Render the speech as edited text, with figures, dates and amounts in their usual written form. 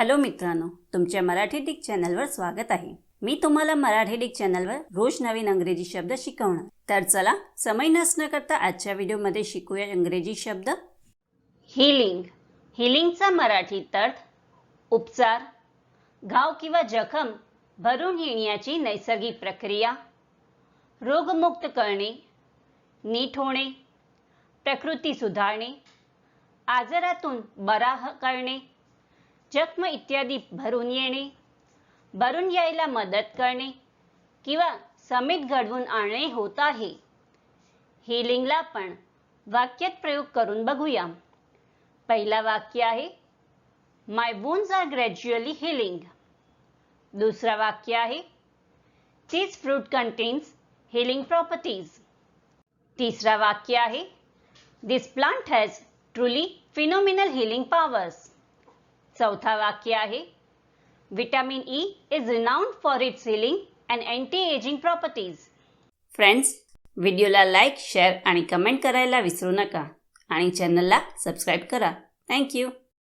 Hello मित्रांनो, तुमच्या Marathi Dick चॅनलवर स्वागत आहे। मी तुम्हाला मराठी डिक चॅनलवर रोज नवीन इंग्रजी शब्द शिकवणार। तर चला समय नसण्या करता आजच्या व्हिडिओमध्ये शिकूया इंग्रजी शब्द। हीलिंग। हीलिंगचा मराठीत अर्थ उपचार, घाव किंवा जखम भरून येण्याची नैसर्गिक प्रक्रिया, रोगमुक्त करणे, नीट होणे, प्रकृती सुधारणे, आजारातून बरा करणे, जखम इत्यादी भरून येणे, भरून यायला मदत करणे किंवा समित घडवून आणणे होत आहे। हीलिंगला आपण वाक्यात प्रयोग करून बघूया। पहिला वाक्य आहे my wounds are gradually healing. दुसरा वाक्य आहे this fruit contains healing properties. तिसरा वाक्य आहे this plant has truly phenomenal healing powers. चौथा वाक्य आहे vitamin E is renowned for its healing and anti ageing properties. Friends, व्हिडिओला लाईक, शेअर आणि कमेंट करायला विसरू नका आणि चॅनलला सबस्क्राईब करा। थँक्यू।